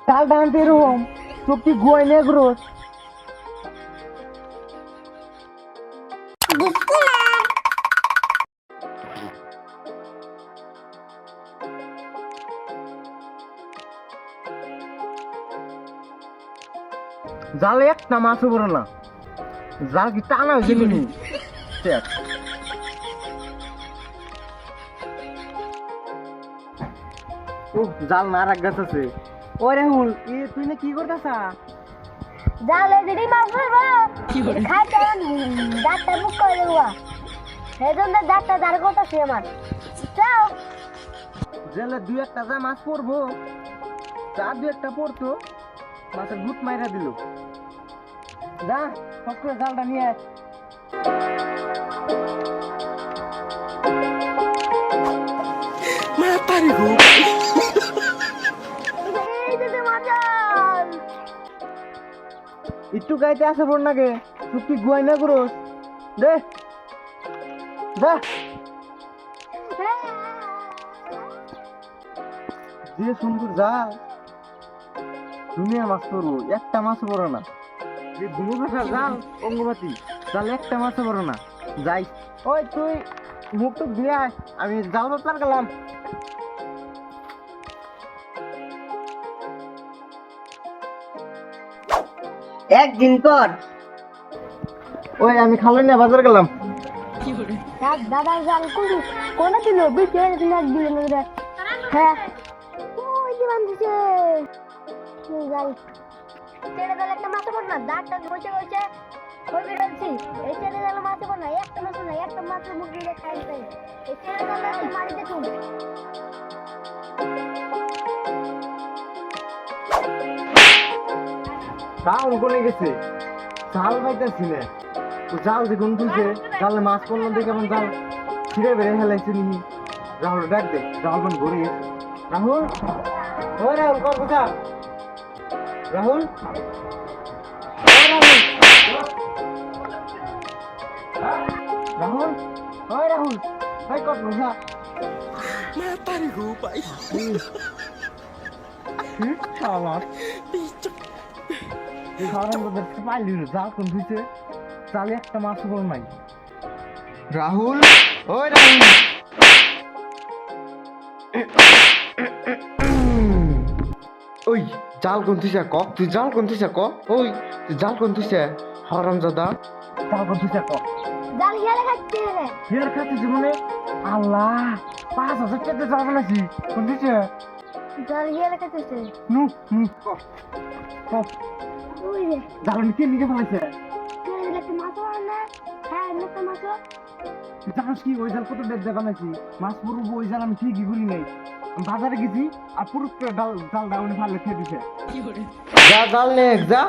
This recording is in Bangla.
জাল টানতে এরকম চুপটি গুয়াই নেগ্রোস জালে একটা মাছও বড় না জাল কি টানা হয়েছে নি জাল না রাখ গেছে ও রাহুল তুই না কি করতেছা জালে যদি মাছ ধরবো খাইতে দাঁতটা মুখ করে দেবো সেই জন্য দাঁতটা দাঁড় করতেছি আমার যাও জেলে দুই একটা যা মাছ পড়বো চার দুই একটা পড়তো মাছের গুট মাইরা দিল যা সব করে জালটা নিয়ে আয়। এই যে মাছ একটু গাইতে আসে পড় নাকে তুই গুয়াই না করস দে যা যে সুন্দর জাল দুনিয়া মাছ পড়বো একটা মাছ পড়ো না যে দুনো ভাষার জাল অঙ্গবাতি জাল একটা মাছ পড়ো না যাই ওই তুই মুখ টুক দিয়ে আয় আমি জাল বাতলার গেলাম একদিন পর ওই আমি খালো নিয়ে বাজার গেলাম দাদা জাল কোন দিল বিচে দিল না হ্যাঁ ওই যে বান্ধছে জাল ছেড়ে দিলে একটা মাছ পড় না দাঁতটা বসে বসে ওই বেরোচ্ছি এই ছেড়ে দিলে মাছ পড় না একটা মাছ না একটা মাছ মুখ দিয়ে খাইতে এই ছেড়ে দিলে মারিতে তুমি তাও কোনে গেছে জাল পাইতেছি না তো জাল দেখুন তুইছে জালে মাছ পড়লো দেখে এমন জাল ছিঁড়ে বেড়ে হেলাইছে নি রাহুল ডাক দে রাহুল বোন ঘুরে গেছে রাহুল ওই রাহুল কর কোথা রাহুল রাহুল ওই রাহুল ওই কর কোথা আমার পাইলি জাল কোন ধুইছে জালে একটা মাছ বল নাই রাহুল ওই রাহুল ওই জাল কোন থুইছে ক তুই জাল কোন থুইছে ক ওই তুই জাল কোন থুইছে হারামজাদা জাল কোন থুইছে ক জাল গেলে খাচ্ছে রে হের খাতে জীবনে আল্লাহ 5000 টাকা জাল বানাইছি কোন থুইছে জাল গেলে খাচ্ছে নু নু ক ক ওই রে জাল নিকে নিকে ফেলাইছে ছেড়ে দিলে একটা মাছ পড় না হ্যাঁ একটা মাছ জানিস কি ওই জাল কত দেড় বানাইছি মাছ পুরো ওই জাল আমি ঠিকই গুলি নাই আমি বাজারে গেছি আর পুরো জাল ডাউনে ফালে খেয়ে দিছে যা জাল নে যা